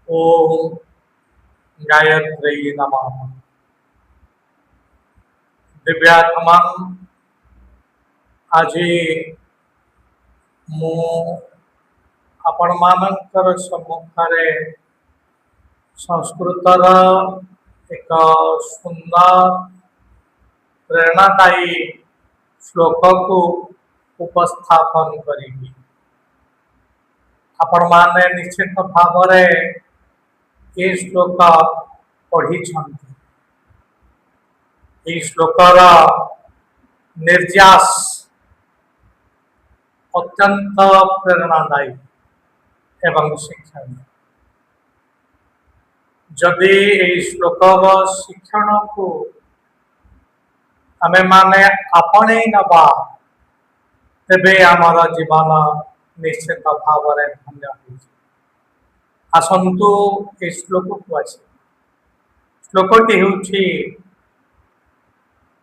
ओम गायत्री नमः। दिव्यात्मन आज मु आपण मानकर सम्मुखरे संस्कृतर एक सुंदर प्रेरणादायी श्लोक को उपस्थापन करी। आपण माने निश्चित भाव ये श्लोक पढ़ी। ये श्लोकर निर्यास अत्यंत प्रेरणादायी एवं शिक्षण। जदि ये श्लोकर शिक्षण को आमे माने आपणे नबा तेबे आमर जीवन निश्चित भाव धन्य हो। आसतु ए श्लोक को आस। श्लोकटी हूँ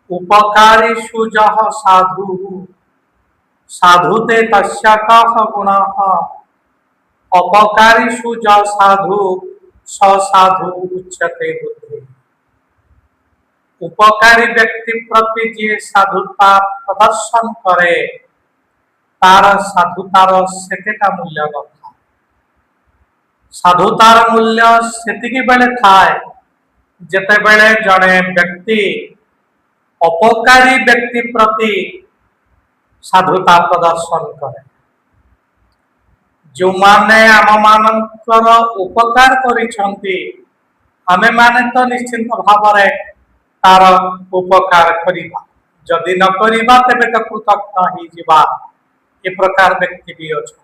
उपकारिषु जः साधु साधुते तस्य कः गुणः अपकारिषु ज साधु स साधु उच्यते बुद्धि। उपकारी व्यक्ति प्रति जे साधुता प्रदर्शन करे तार साधुतार सेतेटा मूल्य नथा। साधुतार मूल्य सेतिकी बेले थाए जेते बेले जड़े व्यक्ति अपकारी व्यक्ति प्रति साधुता प्रदर्शन करे। जो माने आम मानकर उपकार करिसंती आमे माने तो निश्चित भाव तार उपकार करिबा। जदि न करिबा तेबे तो कृतज्ञ ही जिबा। ए प्रकार व्यक्ति भी अच्छा।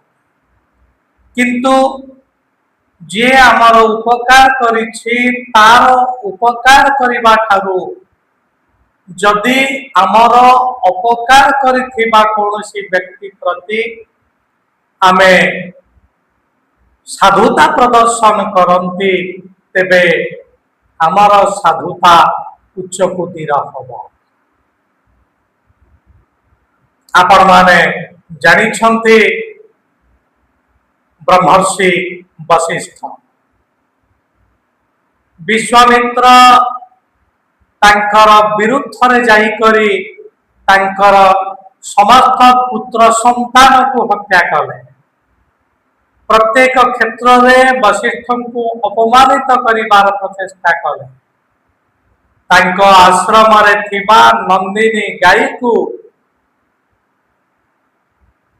किंतु जे आमर उपकार करिछि तार उपकार करिबा ठारू जदि आमर अपकार करिथिबा कोनोसी व्यक्ति प्रति आमे साधुता प्रदर्शन करंती तेबे आमर साधुता उच्च कोटीर हबो। आपण माने जानिछंती ब्रह्मर्षि वशिष्ठ विश्वामित्र तांकर विरुद्ध रे जाई करी तांकर समस्त पुत्र संतान को हत्या कले। प्रत्येक क्षेत्र में वशिष्ठ को अपमानित करिवार प्रचेष्टा कले। तांको आश्रम रे थिबा नंदिनी गाई को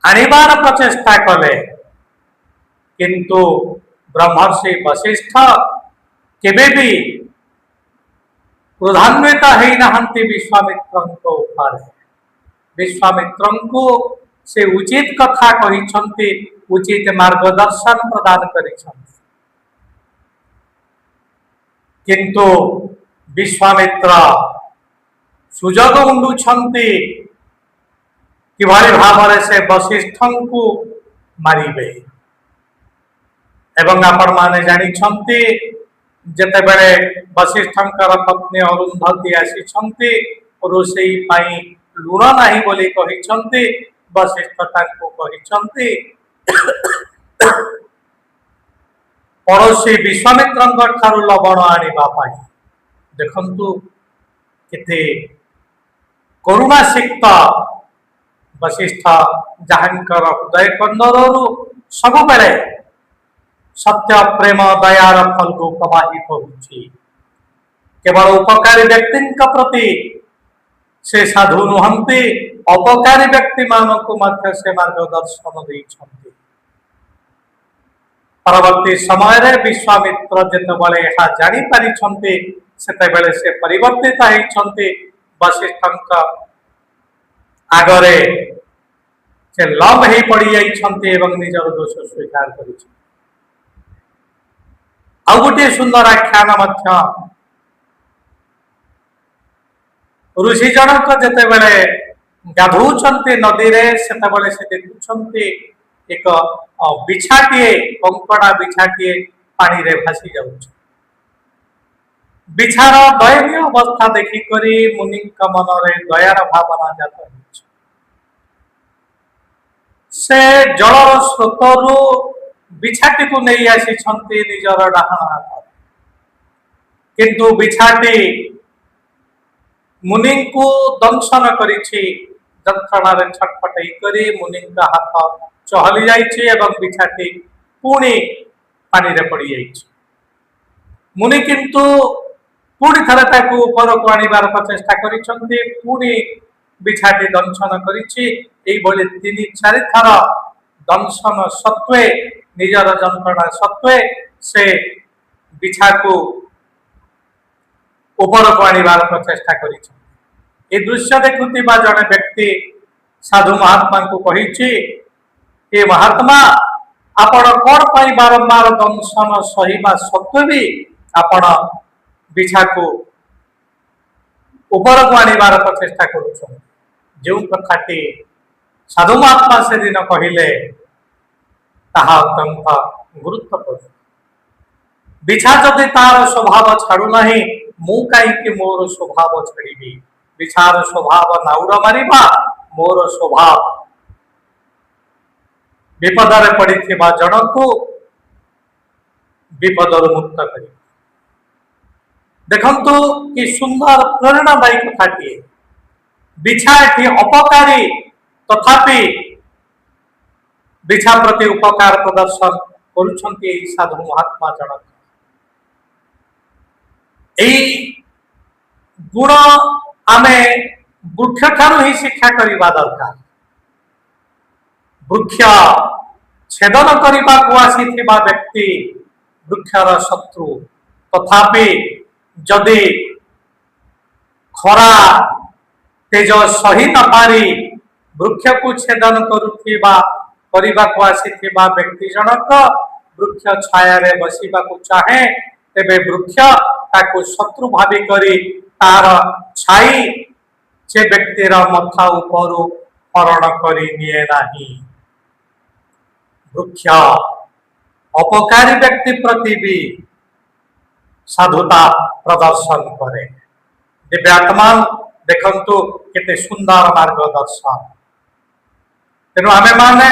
आनिबार प्रचेष्टा कले। किंतु ब्रह्मर्षि वशिष्ठ केबे भी क्रोधान्वित है नहंती विश्वामित्र को ऊपर। विश्वामित्र को से उचित कथा कही उचित मार्गदर्शन प्रदान करी। किंतु विश्वामित्र सुजोग उंडुछंती किभली भाव से वशिष्ठ को मारिबे। एवं आपण माने जानिछंती जेते बेले वशिष्ठंकर पत्नी अरुंधती आसी रोषेई पाई लुण नाही बोली कहिछंती वशिष्ठ तांको कहिछंती पड़ोसी विश्वामित्रंक ठारू लवण आनिबा पाई। देखंतु केते करुणा सिक्त वशिष्ठ जहांकर हृदय कंदरु सब बेले सत्य प्रेम दयार फल को प्रवाहित होउछि। केवल उपकारी व्यक्ति प्रति से साधु नुहंती अपकारी व्यक्ति मानक मध्य से मार्गदर्शन देइछंती। परवर्ती समय रे विश्वामित्र जेतेबेले यह जानी पारिछंती सेतेबेले से परिवर्तित होइछंती। वशिष्ठंक आगरे से लभ हे पड़ी जाइछंती एवं निजर दोष स्वीकार करिछंती। आ गोटे सुंदर आख्यान ऋषि जनक जेतेबेले गाधौछंती नदी रे सेतेबेले से देखुछंती एक बिछाटिए कंकड़ा बिछाटिए पानी रे भासी जाउछ। बिछार दयनीय अवस्था देखि करी मुनि मन रे दयार भावना जात होइछ। से जलर स्रोतरु बिछाटी को नहीं आसी निजर डाहाण हाथ किंतु बिछाटी मुनि को दंशन करिछि जंत्रणार छटपटई करी मुनि का हाथ चहली जाइछि एवं बिछाटी पुणी पानी रे पड़ी जाइछि। मुनि किंतु पुणी थरे ताकू ऊपर को आनिबार प्रचेष्टा करिसंती पुणी बिछाटी दंशन करिछि एई भली 3-4 थर दंशन सत्वे निजर जंत्रणा सत्वे से बिछा को ऊपर को आनिबार प्रचेष्टा करिछि। ए दृश्य देखुतिबा जने व्यक्ति साधु महात्मा को कहिछि ए महात्मा आपण कोन पई बारंबार दंशन सहिबा सत्वे भी आपण बिछा को ऊपर को आनिबार प्रचेष्टा करुछन। जो कथाटी साधु महात्मा से दिन कहिले ताहा अत्यंत गुरुत्वपूर्ण। बिछा जदि तार स्वभाव छाड़ू नहीं मु कहीं मोर स्वभाव छाड़ी बिछार स्वभाव नाउड़ मारिबा मोर स्वभाव विपदरे पड़िथिबा जनकु विपदर मुक्त करी। देखंतु कि सुंदर प्रेरणादायी कथाटी बिछा एठी अपकारी तथापि बिछा प्रति उपकार प्रदर्शन करुछंती साधु महात्मा जनक। एई गुण आमे वृक्ष ठारू ही शिक्षा करिबा दरकार। वृक्ष छेदन करने को आसीथिबा व्यक्ति वृक्षर शत्रु तथापि जदि खरा तेज सही न पारी वृक्ष को छेदन करने को आसीथिबा व्यक्ति जनक वृक्ष छाया रे बसिबा को चाहे तेबे वृक्ष ताको शत्रु भावी करी तार छाई से व्यक्तिर मथा ऊपर हरण करी निये नाही। वृक्ष अपकारी व्यक्ति प्रति भी साधुता प्रदर्शन करे। दिव्यात्मा देखंतु केते सुंदर मार्गदर्शन। तेणु आमे माने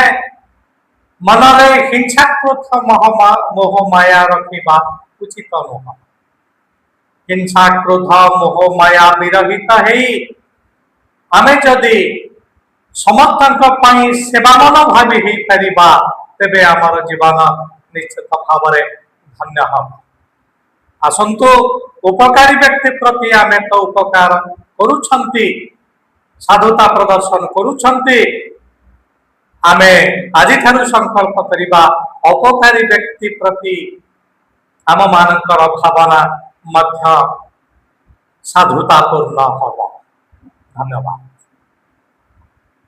मनरे हिंसा क्रोध मोह माया रखिबा उचित नुह। हिंसा क्रोध मोह माया विरहित हेई आमे जदि समस्तक पई सेवामन भावी हेई परिबा तेबे आमर जीवन निश्चित भाव धन्य हम। आसंतु उपकारी व्यक्ति प्रति आमे तो उपकार करुछंती साधुता प्रदर्शन करुछंती आमे आजि ठारू संकल्प करिबा अपकारी व्यक्ति प्रति आम मानकर भावना मध्य साधुता पूर्ण हब। धन्यवाद।